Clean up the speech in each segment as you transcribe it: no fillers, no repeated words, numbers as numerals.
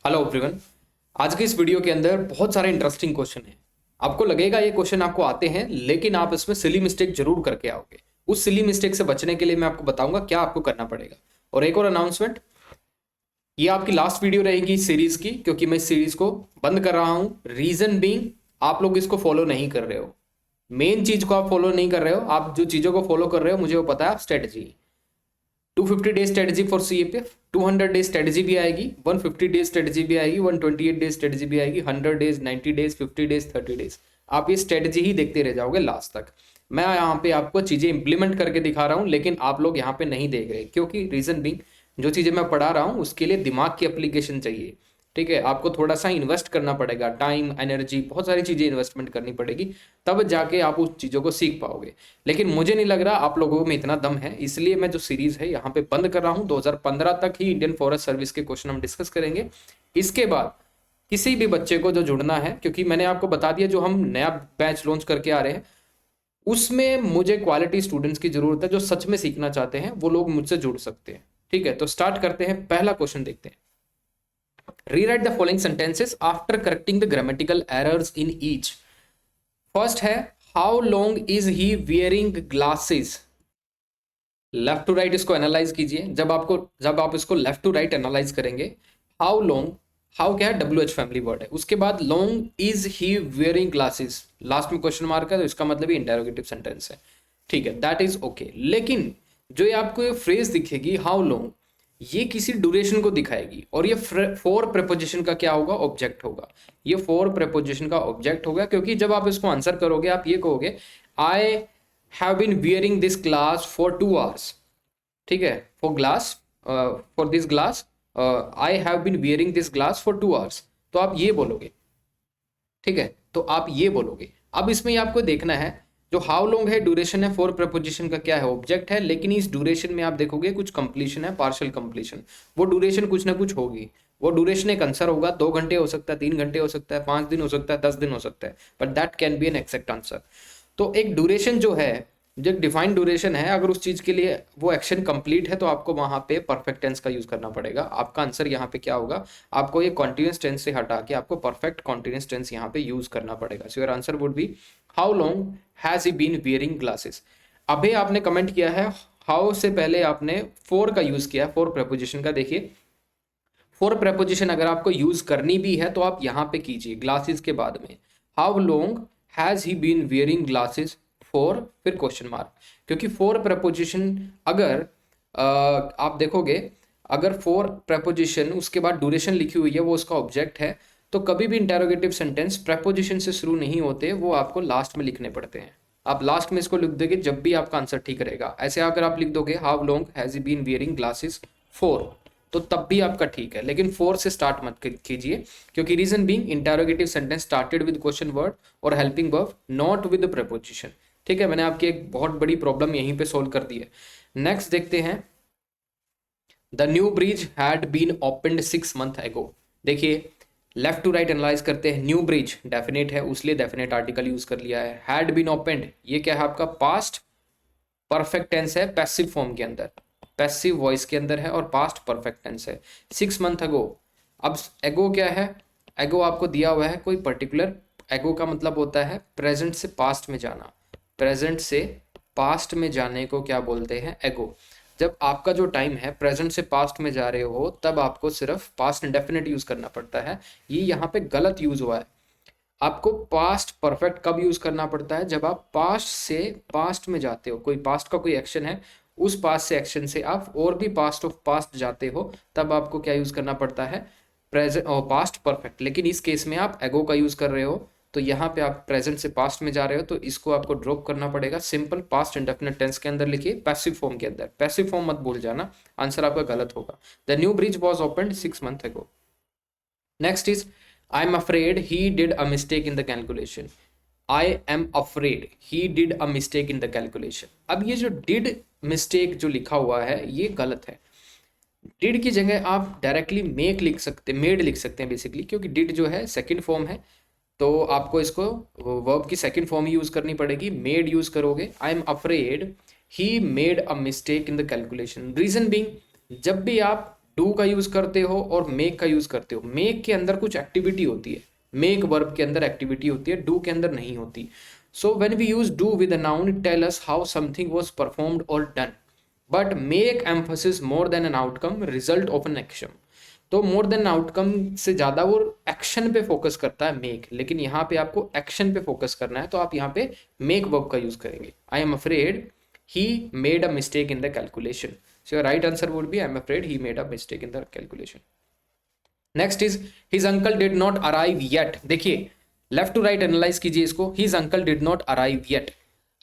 Hello everyone. आज के इस वीडियो के अंदर बहुत सारे इंटरेस्टिंग क्वेश्चन हैं। आपको लगेगा ये क्वेश्चन आपको आते हैं, लेकिन आप इसमें सिली मिस्टेक जरूर करके आओगे। उस सिली मिस्टेक से बचने के लिए मैं आपको बताऊंगा क्या आपको करना पड़ेगा। और एक और अनाउंसमेंट, ये आपकी लास्ट वीडियो रहेगी इस सीरीज की, क्योंकि मैं इस सीरीज को बंद कर रहा हूं। रीजन बीइंग, आप लोग इसको फॉलो नहीं कर रहे हो। मेन चीज को आप फॉलो नहीं कर रहे हो। आप जो चीजों को फॉलो कर रहे हो मुझे वो पता है, आप strategy 250 days strategy for CAPF, 200 days strategy भी आएगी, 150 डेज स्ट्रेटजी भी आएगी, 128 डेज स्ट्रेटजी भी आएगी, 100 डेज, 90 डेज, 50 डेज, 30 डेज। आप ये स्ट्रेटजी ही देखते रह जाओगे लास्ट तक। मैं यहाँ पे आपको चीजें इंप्लीमेंट करके दिखा रहा हूँ, लेकिन आप लोग यहाँ पे नहीं देख रहे, क्योंकि रीजन बिंग, जो चीजें मैं पढ़ा रहा हूँ उसके लिए दिमाग की एप्लीकेशन चाहिए। ठीक है, आपको थोड़ा सा इन्वेस्ट करना पड़ेगा, टाइम, एनर्जी, बहुत सारी चीजें इन्वेस्टमेंट करनी पड़ेगी, तब जाके आप उस चीजों को सीख पाओगे। लेकिन मुझे नहीं लग रहा आप लोगों में इतना दम है, इसलिए मैं जो सीरीज है यहाँ पे बंद कर रहा हूँ। 2015 तक ही इंडियन फॉरेस्ट सर्विस के क्वेश्चन हम डिस्कस करेंगे। इसके बाद किसी भी बच्चे को जो जुड़ना है, क्योंकि मैंने आपको बता दिया जो हम नया बैच लॉन्च करके आ रहे हैं, उसमें मुझे क्वालिटी स्टूडेंट्स की जरूरत है। जो सच में सीखना चाहते हैं वो लोग मुझसे जुड़ सकते हैं। ठीक है, तो स्टार्ट करते हैं। पहला क्वेश्चन देखते हैं। Rewrite the following sentences after correcting the grammatical errors in each. First है, how long is he wearing glasses. Left to right इसको एनालाइज कीजिए। जब आप इसको लेफ्ट टू राइट एनालाइज करेंगे, हाउ लॉन्ग, हाउ क्या है, WH फैमिली वर्ड है, उसके बाद long is he wearing glasses, last में क्वेश्चन मार्क है, तो इसका मतलब ही इंटेरोगेटिव सेंटेंस है। ठीक है, दैट इज ओके। लेकिन जो ये आपको ये फ्रेज दिखेगी हाउ लॉन्ग, ये किसी ड्यूरेशन को दिखाएगी, और ये फोर प्रेपोजिशन का क्या होगा, ऑब्जेक्ट होगा। ये फोर प्रेपोजिशन का ऑब्जेक्ट होगा, क्योंकि जब आप इसको आंसर करोगे आप ये कहोगे, I have been wearing this glass for 2 hours. ठीक है, for glass, for this glass, I have been wearing this glass for 2 hours, तो आप ये बोलोगे। ठीक है, तो आप ये बोलोगे। अब इसमें आपको देखना है, जो हाउ लॉन्ग है ड्यूरेशन है, फोर प्रपोजिशन का क्या है, ऑब्जेक्ट है, लेकिन इस ड्यूरेशन में आप देखोगे कुछ कंप्लीशन है, पार्शियल कंप्लीशन। वो ड्यूरेशन कुछ ना कुछ होगी। वो ड्यूरेशन एक आंसर होगा, 2 घंटे हो सकता है, 3 घंटे हो सकता है, 5 दिन हो सकता है, 10 दिन हो सकता है, but that can be an exact answer. तो एक ड्यूरेशन जो है, जो डिफाइंड ड्यूरेशन है, अगर उस चीज के लिए वो एक्शन कंप्लीट है तो आपको वहां पे परफेक्ट टेंस का यूज करना पड़ेगा। आपका आंसर यहाँ पे क्या होगा, आपको ये कॉन्टिन्यूस टेंस से हटा के आपको परफेक्ट कॉन्टिन्यूस टेंस यहाँ पे यूज करना पड़ेगा। So your answer would be, how long has he been wearing glasses. अभी आपने कमेंट किया है हाउ से पहले आपने फोर का यूज किया, फोर प्रपोजिशन का। देखिए, फोर प्रपोजिशन अगर आपको यूज करनी भी है तो आप यहाँ पे कीजिए ग्लासेस के बाद में, how long has he been wearing glasses for, फिर क्वेश्चन मार्क। क्योंकि फोर प्रपोजिशन अगर आप देखोगे, अगर फोर प्रपोजिशन उसके बाद ड्यूरेशन लिखी हुई है, वो उसका ऑब्जेक्ट है, तो कभी भी इंटेरोगेटिव सेंटेंस प्रपोजिशन से शुरू नहीं होते, वो आपको लास्ट में लिखने पड़ते हैं। आप लास्ट में इसको लिख दोगे जब भी आपका आंसर ठीक रहेगा। ऐसे अगर आप लिख दोगे how long has he been wearing glasses for, तो तब भी आपका ठीक है, लेकिन फोर से स्टार्ट मत कीजिए, क्योंकि reason being interrogative sentence started with question word और helping verb, not with preposition. ठीक है, मैंने आपकी एक बहुत बड़ी प्रॉब्लम यहीं पे सोल्व कर दी है। नेक्स्ट देखते हैं, the new bridge had been opened 6 months ago। देखिए, लेफ्ट टू राइट एनालाइज करते हैं। न्यू ब्रिज डेफिनेट है, उसलिए डेफिनेट आर्टिकल यूज कर लिया है। हैड बीन ओपनड, ये क्या है आपका पास्ट परफेक्ट टेंस है, पैसिव फॉर्म के अंदर, पैसिव वॉइस के अंदर है, और पास्ट परफेक्ट टेंस है। 6 months ago। अब एगो क्या है, एगो आपको दिया हुआ है कोई पर्टिकुलर, एगो का मतलब होता है प्रेजेंट से पास्ट में जाना। प्रेजेंट से पास्ट में जाने को क्या बोलते हैं, एगो। जब आपका जो टाइम है प्रेजेंट से पास्ट में जा रहे हो, तब आपको सिर्फ पास्ट इंडेफिनिट यूज करना पड़ता है। ये यहाँ पे गलत यूज हुआ है। आपको पास्ट परफेक्ट कब यूज करना पड़ता है, जब आप पास्ट से पास्ट में जाते हो, कोई पास्ट का कोई एक्शन है, उस पास्ट से एक्शन से आप और भी पास्ट ऑफ पास्ट जाते हो, तब आपको क्या यूज करना पड़ता है, प्रेजेंट और पास्ट परफेक्ट। लेकिन इस केस में आप एगो का यूज कर रहे हो, तो यहाँ पे आप प्रेजेंट से पास्ट में जा रहे हो, तो इसको आपको ड्रॉप करना पड़ेगा। सिंपल पास्ट इंडेफिनिट टेंस के अंदर लिखिए, पैसिव फॉर्म के अंदर। पैसिव फॉर्म मत भूल जाना, आंसर आपका गलत होगा। The new bridge was opened 6 months ago। Next is, I am afraid he did a mistake in the calculation. I am afraid he did a mistake in the calculation. अब ये जो did mistake जो लिखा हुआ है ये गलत है। डिड की जगह आप डायरेक्टली मेक लिख सकते, मेड लिख सकते हैं बेसिकली, क्योंकि डिड जो है सेकंड फॉर्म है, तो आपको इसको वर्ब की सेकंड फॉर्म ही यूज करनी पड़ेगी, मेड यूज करोगे। I am afraid he made a mistake in the calculation. Reason being, जब भी आप डू का यूज करते हो और मेक का यूज करते हो। मेक के अंदर कुछ एक्टिविटी होती है, मेक वर्ब के अंदर एक्टिविटी होती है, डू के अंदर नहीं होती। So when we use do with a noun it tell us how something was performed or done, but make emphasis more than an outcome result of an action. तो more then outcome से ज्यादा वो action पे focus करता है make, लेकिन यहाँ पे आपको एक्शन पे फोकस करना है तो आप यहाँ पे मेक वर्ब का यूज करेंगे। I am afraid he made a mistake in the calculation. So your right answer would be I am afraid he made a mistake in the calculation. Next is his uncle did not arrive yet. देखिए left to right analyse कीजिए इसको। His uncle did not arrive yet.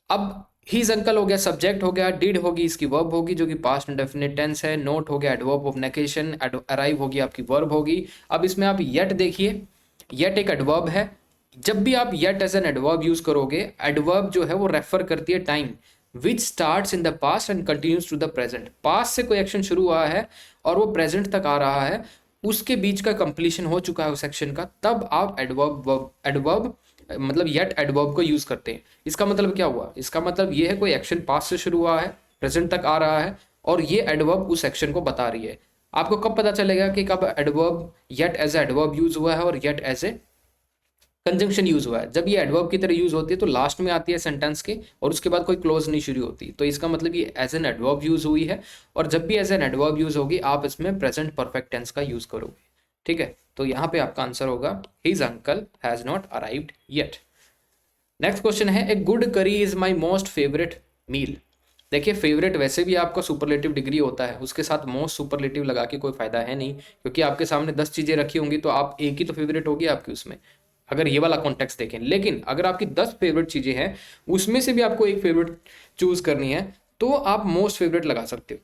अब his uncle हो गया, subject हो गया, did होगी इसकी वर्ब होगी जो कि पास्ट इंडेफिनिट टेंस है, नोट हो गया एडवर्ब ऑफ नेगेशन, अराइव होगी आपकी वर्ब होगी। अब इसमें आप येट देखिए, येट एक एडवर्ब है। जब भी आप yet as an adverb use करोगे, एडवर्ब जो है वो रेफर करती है time which starts in the past and continues to the present. Past से कोई एक्शन शुरू हुआ है और वो प्रेजेंट तक आ रहा है, उसके बीच का कंप्लीशन हो चुका है उस एक्शन का, तब आप एडवर्ब मतलब येट एडवर्ब को यूज करते हैं। इसका मतलब क्या हुआ? इसका मतलब ये है कोई एक्शन पास्ट से शुरू हुआ है, प्रेजेंट तक आ रहा है और ये एडवर्ब उस एक्शन को बता रही है। आपको कब पता चलेगा कि कब adverb yet as adverb use हुआ है और yet as a conjunction use हुआ है? जब ये एडवर्ब की तरह यूज होती है तो लास्ट में आती है सेंटेंस के और उसके बाद कोई क्लोज नहीं शुरू होती, तो इसका मतलब ये एज एन एडवर्ब यूज हुई है। और जब भी एज एन एडवर्ब यूज होगी आप इसमें प्रेजेंट परफेक्ट टेंस का यूज करोगे। ठीक है, तो यहाँ पे आपका आंसर होगा his uncle has not arrived yet. Next question है a good curry is my most favourite मील। देखिए फेवरेट वैसे भी आपका सुपरलेटिव डिग्री होता है, उसके साथ मोस्ट सुपरलेटिव लगा के कोई फायदा है नहीं, क्योंकि आपके सामने 10 चीजें रखी होंगी तो आप एक ही तो फेवरेट होगी आपकी उसमें, अगर ये वाला कॉन्टेक्स्ट देखें। लेकिन अगर आपकी 10 फेवरेट चीजें हैं उसमें से भी आपको एक फेवरेट चूज करनी है तो आप मोस्ट फेवरेट लगा सकते हो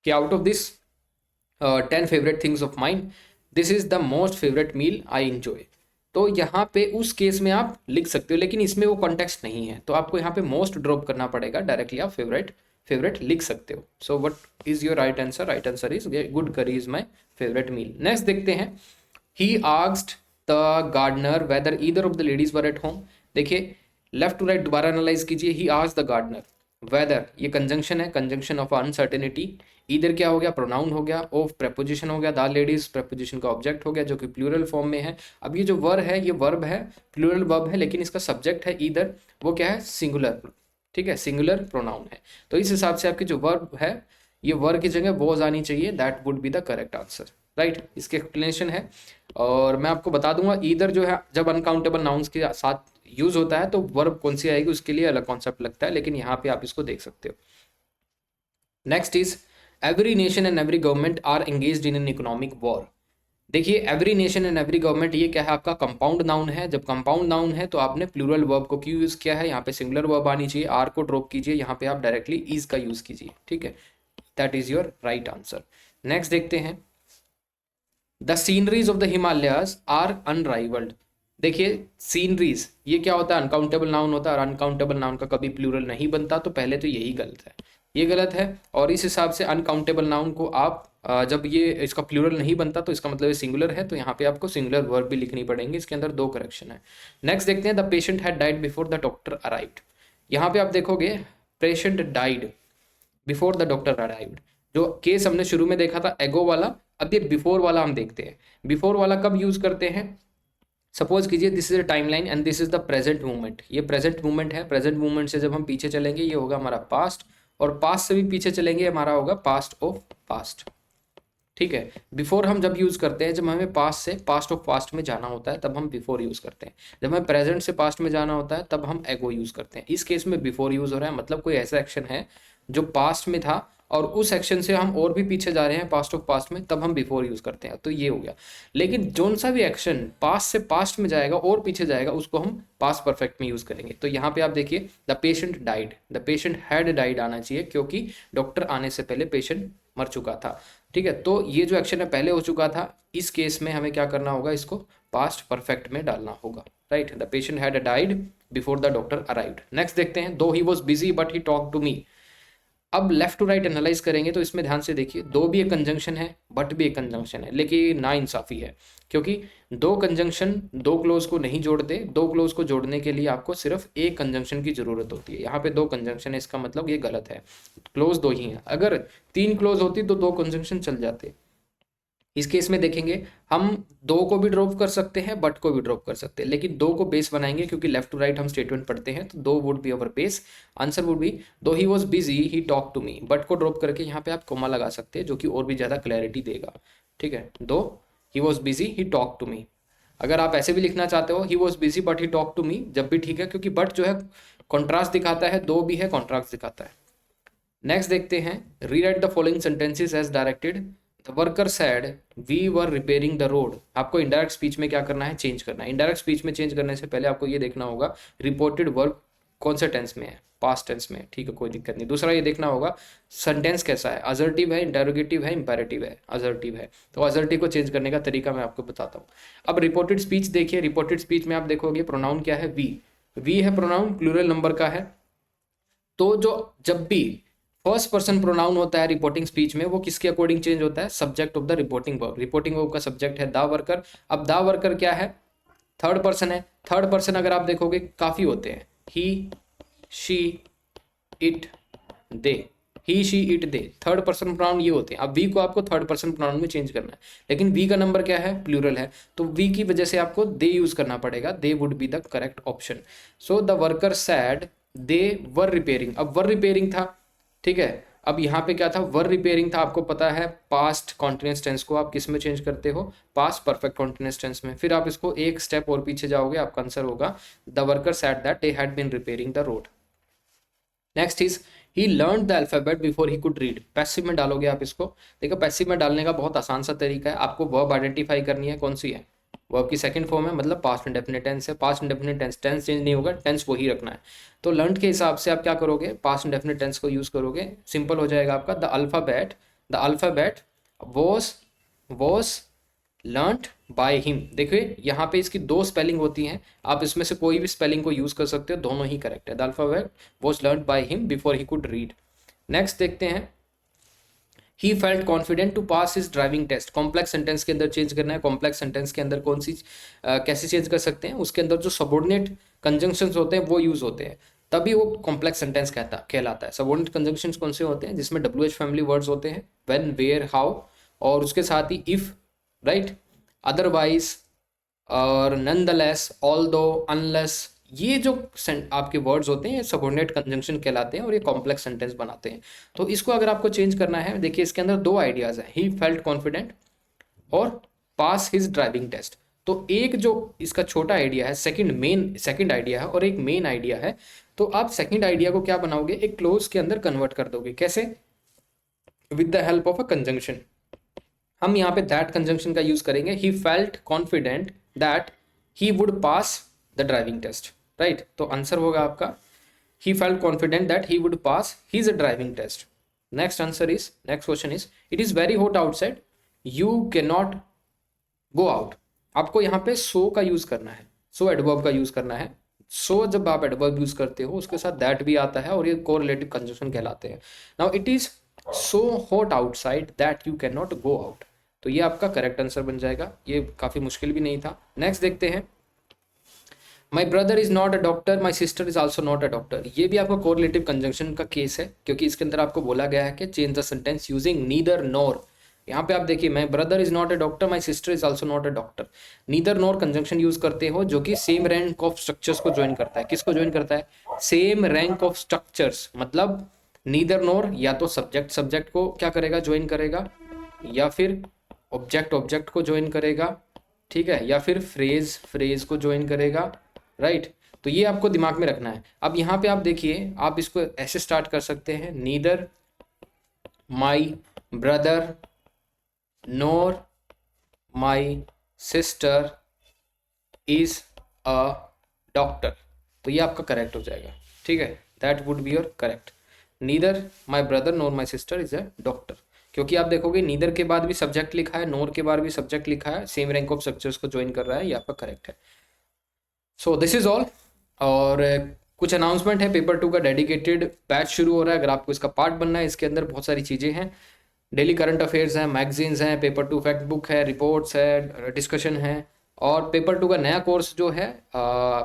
कि out of this 10 favourite things of mind this is the most favourite meal I enjoy. तो यहाँ पे उस केस में आप लिख सकते हो, लेकिन इसमें वो कॉन्टेक्स्ट नहीं है तो आपको यहाँ पे मोस्ट ड्रॉप करना पड़ेगा, डायरेक्टली आप फेवरेट लिख सकते हो। So what is your right answer? Right answer is good curry is my favourite meal. Next देखते हैं, he asked the gardener whether either of the ladies were at home. देखिए left to right दोबारा analyse कीजिए। He asked the gardener, whether ये conjunction है, conjunction of uncertainty. इधर क्या हो गया? प्रोनाउन हो गया, ऑफ प्रेपोजिशन हो गया, द लेडीज प्रेपोजिशन का ऑब्जेक्ट हो गया जो कि प्लूरल फॉर्म में है। अब ये जो वर्ब है ये वर्ब है, प्लूरल वर्ब है, लेकिन इसका सब्जेक्ट है इधर, वो क्या है? सिंगुलर। ठीक है, सिंगुलर प्रोनाउन है, तो इस हिसाब से आपकी जो वर्ब है ये वर्ब की जगह वॉज आनी चाहिए, that would be the correct answer. Right, इसके एक्सप्लेनेशन है और मैं आपको बता दूंगा इधर जो है जब अनकाउंटेबल नाउन्स के साथ यूज होता है तो वर्ब कौन सी आएगी उसके लिए अलग कॉन्सेप्ट लगता है, लेकिन यहाँ पे आप इसको देख सकते हो। Next is every nation and every government are engaged in an economic war. देखिए every nation and every government ये क्या है? आपका कंपाउंड नाउन है। जब कंपाउंड नाउन है तो आपने प्लूरल वर्ब को क्यों यूज किया है? यहाँ पे सिंगुलर वर्ब आनी चाहिए, आर को ड्रॉप कीजिए, यहाँ पे आप डायरेक्टली इज का यूज कीजिए। ठीक है, that is your right answer. Next देखते हैं, the sceneries of the Himalayas are unrivalled. देखिए सीनरीज ये क्या होता है? अनकाउंटेबल नाउन होता है और अनकाउंटेबल नाउन का कभी प्लूरल नहीं बनता, तो पहले तो यही गलत है, ये गलत है। और इस हिसाब से अनकाउंटेबल नाउन को आप जब ये इसका प्लूरल नहीं बनता तो इसका मतलब ये सिंगुलर है, तो यहाँ पे आपको सिंगुलर वर्ब भी लिखनी पड़ेंगे। इसके अंदर 2 करेक्शन है। नेक्स्ट देखते हैं, the patient had died before the doctor arrived. यहाँ पे आप देखोगे patient died before the doctor arrived. जो केस हमने शुरू में देखा था एगो वाला, अब ये बिफोर वाला हम देखते हैं। बिफोर वाला कब यूज करते हैं? सपोज कीजिए this is a timeline and this is the present movement. ये प्रेजेंट मूवमेंट है, प्रेजेंट मूवमेंट से जब हम पीछे चलेंगे ये होगा हमारा पास्ट, और पास्ट से भी पीछे चलेंगे हमारा होगा पास्ट ऑफ पास्ट। ठीक है, बिफोर हम जब यूज करते हैं जब हमें पास्ट से पास्ट ऑफ पास्ट में जाना होता है तब हम बिफोर यूज करते हैं, जब हमें प्रेजेंट से पास्ट में जाना होता है तब हम एगो यूज करते हैं। इस केस में बिफोर यूज हो रहा है, मतलब कोई ऐसा एक्शन है जो पास्ट में था और उस एक्शन से हम और भी पीछे जा रहे हैं पास्ट ऑफ पास्ट में, तब हम बिफोर यूज करते हैं, तो ये हो गया। लेकिन जोन सा भी एक्शन पास्ट से पास्ट में जाएगा और पीछे जाएगा उसको हम पास्ट परफेक्ट में यूज करेंगे। तो यहाँ पे आप देखिए the patient died, the patient had died आना चाहिए क्योंकि डॉक्टर आने से पहले पेशेंट मर चुका था। ठीक है, तो ये जो एक्शन है पहले हो चुका था, इस केस में हमें क्या करना होगा? इसको पास्ट परफेक्ट में डालना होगा। Right, the patient had died before the doctor arrived. Next देखते हैं, though he was busy but he talk to me. अब लेफ्ट टू राइट एनालाइज करेंगे तो इसमें ध्यान से देखिए, दो भी एक कंजंक्शन है, बट भी एक कंजंक्शन है, लेकिन नाइंसाफी है क्योंकि दो कंजंक्शन दो क्लोज को नहीं जोड़ते। दो क्लोज को जोड़ने के लिए आपको सिर्फ एक कंजंक्शन की जरूरत होती है। यहाँ पे 2 कंजंक्शन है, इसका मतलब ये गलत है, क्लोज 2 ही है। अगर 3 क्लोज होती तो 2 कंजंक्शन चल जाते, इस केस में देखेंगे हम दो को भी ड्रॉप कर सकते हैं, बट को भी ड्रॉप कर सकते हैं, लेकिन दो को बेस बनाएंगे क्योंकि लेफ्ट टू राइट हम स्टेटमेंट पढ़ते हैं, तो do would be our base. Answer would be do he was busy he talk to me. But को ड्रॉप करके यहाँ पे आप कोमा लगा सकते हैं जो कि और भी ज़्यादा क्लैरिटी देगा। ठीक है, though he was busy he talk to me. अगर आप ऐसे भी लिखना चाहते हो he was busy but he talk to me, जब भी ठीक है, क्योंकि बट जो है कॉन्ट्रास्ट दिखाता है, दो भी है कॉन्ट्रास्ट दिखाता है। नेक्स्ट देखते हैं, rewrite the following sentences as directed. The worker said we were repairing the road. आपको इंडायरेक्ट स्पीच में क्या करना है, चेंज करना है। इंडायरेक्ट स्पीच में चेंज करने से पहले आपको ये देखना होगा रिपोर्टेड वर्ब कौन से टेंस में है, पास्ट टेंस में। ठीक है, कोई दिक्कत नहीं। दूसरा ये देखना होगा सेंटेंस कैसा है, असर्टिव है, इंटेरोगेटिव है, इंपेरेटिव है। असर्टिव है तो असर्टिव को चेंज करने का तरीका मैं आपको बताता हूँ। अब रिपोर्टेड स्पीच देखिए, रिपोर्टेड स्पीच में आप देखोगे प्रोनाउन क्या है, वी है प्रोनाउन, प्लूरल नंबर का है। तो जो जब भी फर्स्ट पर्सन प्रोनाउन होता है रिपोर्टिंग स्पीच में, वो किसके अकॉर्डिंग चेंज होता है, subject of the reporting verb. Reporting verb का सब्जेक्ट है द वर्कर। अब द वर्कर क्या है, थर्ड पर्सन है। थर्ड पर्सन अगर आप देखोगे काफी होते हैं, he she it they, he she it they, third person pronoun ये होते हैं। अब वी को आपको थर्ड पर्सन प्रोनाउन में चेंज करना है, लेकिन वी का नंबर क्या है, प्लूरल है, तो वी की वजह से आपको दे यूज करना पड़ेगा। They would be the correct option. So the worker sad they were repairing. अब वर रिपेयरिंग था, ठीक है। अब यहाँ पे क्या था, वर रिपेयरिंग था। आपको पता है पास्ट कॉन्टिन्यूअस टेंस को आप किस में चेंज करते हो, पास्ट परफेक्ट कॉन्टिन्यूअस टेंस में। फिर आप इसको एक स्टेप और पीछे जाओगे, आपका आंसर होगा the worker said that they had been repairing the road. Next is he learn the alphabet before he could read. Passive में डालोगे आप इसको। देखो पैसिव में डालने का बहुत आसान सा तरीका है, आपको वर्ब आइडेंटिफाई करनी है कौन सी है। वर्ब की सेकंड फॉर्म है, मतलब पास्ट इंडेफिनिट टेंस है। Past indefinite tense, tense change नहीं होगा, टेंस वही रखना है। तो लर्न के हिसाब से आप क्या करोगे, पास्ट इंडेफिनिट टेंस को यूज करोगे। सिंपल हो जाएगा आपका the alphabet was learned by him. देखिए यहाँ पे इसकी दो स्पेलिंग होती हैं, आप इसमें से कोई भी स्पेलिंग को यूज कर सकते हो, दोनों ही करेक्ट है। The alphabet was learned by him before he could read. Next देखते हैं, he felt confident to pass his driving test. Complex sentence के अंदर चेंज करना है। कॉम्प्लेक्स सेंटेंस के अंदर कौन सी कैसे चेंज कर सकते हैं, उसके अंदर जो सबॉर्डिनेट कंजंक्शंस होते हैं वो यूज होते हैं, तभी वो कॉम्प्लेक्स सेंटेंस कहलाता है। सबॉर्डिनेट कंजंक्शंस कौन से होते हैं, जिसमें WH फैमिली वर्ड्स होते हैं, व्हेन, वेयर, हाउ, और उसके साथ ही इफ, राइट, अदरवाइज और नॉनदलेस, ऑल्दो, अनलेस। ये जो आपके वर्ड्स होते हैं ये सबऑर्डिनेट कंजंक्शन कहलाते हैं और ये कॉम्प्लेक्स सेंटेंस बनाते हैं। तो इसको अगर आपको चेंज करना है, देखिए इसके अंदर दो आइडियाज हैं, ही फेल्ट कॉन्फिडेंट और पास हिज ड्राइविंग टेस्ट। तो एक जो इसका छोटा आइडिया है, सेकंड आइडिया है, और एक मेन आइडिया है। तो आप सेकंड आइडिया को क्या बनाओगे, एक क्लोज के अंदर कन्वर्ट कर दोगे। कैसे, with the help of a conjunction. हम यहाँ पे दैट कंजंक्शन का यूज करेंगे। He felt confident that he would pass the driving test, right. तो आंसर होगा आपका he felt confident that he would pass his driving test. Next question is it is very hot outside you can not go out. आपको यहाँ पे सो का use करना है, सो adverb का यूज करना है। सो जब आप एडवर्ब यूज करते हो उसके साथ दैट भी आता है और ये कोरिलेटिव कंजंक्शन कहलाते हैं। Now it is so hot outside that you can not go out. तो ये आपका करेक्ट आंसर बन जाएगा, ये काफी मुश्किल भी नहीं था। नेक्स्ट देखते हैं, my brother is not a doctor, my sister is also not a doctor. ये भी आपका कोरिलेटिव कंजंक्शन का केस है, क्योंकि इसके अंदर आपको बोला गया है कि change the sentence using neither nor. यहाँ पे आप देखिए, my brother is not a doctor, my sister is also not a doctor. Neither nor conjunction use करते हो जो कि सेम रैंक ऑफ स्ट्रक्चर्स को ज्वाइन करता है। किसको ज्वाइन करता है, सेम रैंक ऑफ स्ट्रक्चर्स। मतलब नीदर नॉर या तो सब्जेक्ट को क्या करेगा, ज्वाइन करेगा, या फिर ऑब्जेक्ट को ज्वाइन करेगा, ठीक है, या फिर फ्रेज को ज्वाइन करेगा, राइट। तो ये आपको दिमाग में रखना है। अब यहाँ पे आप देखिए, आप इसको ऐसे स्टार्ट कर सकते हैं, neither my brother NOR my sister is a doctor. तो ये आपका करेक्ट हो जाएगा, ठीक है, that would be your correct. Neither my brother NOR my sister is a doctor, क्योंकि आप देखोगे नीदर के बाद भी सब्जेक्ट लिखा है, नोर के बाद भी सब्जेक्ट लिखा है, सेम रैंक ऑफ स्ट्रक्चर्स को ज्वाइन कर रहा है, ये आपका करेक्ट है। So this is all. और कुछ अनाउंसमेंट है, पेपर 2 का डेडिकेटेड बैच शुरू हो रहा है। अगर आपको इसका पार्ट बनना है, इसके अंदर बहुत सारी चीज़ें हैं, डेली करंट अफेयर्स हैं, मैगजीन्स हैं, पेपर 2 फैक्ट बुक है, रिपोर्ट्स है, डिस्कशन है। और पेपर 2 का नया कोर्स जो है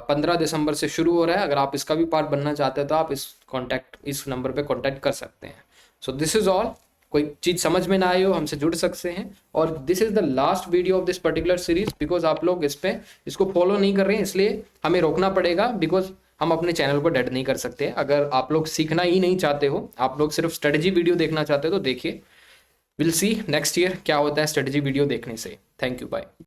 15 दिसंबर से शुरू हो रहा है। अगर आप इसका भी पार्ट बनना चाहते हैं तो आप इस नंबर पे कॉन्टैक्ट कर सकते हैं। So this is all. कोई चीज़ समझ में ना आए हो हमसे जुड़ सकते हैं। और this is the last video of this particular series, because आप लोग इसको फॉलो नहीं कर रहे हैं, इसलिए हमें रोकना पड़ेगा, बिकॉज हम अपने चैनल को डेड नहीं कर सकते। अगर आप लोग सीखना ही नहीं चाहते हो, आप लोग सिर्फ स्ट्रेटजी वीडियो देखना चाहते हो, तो देखिए। विल सी नेक्स्ट ईयर क्या होता है स्ट्रेटजी वीडियो देखने से। Thank you, bye.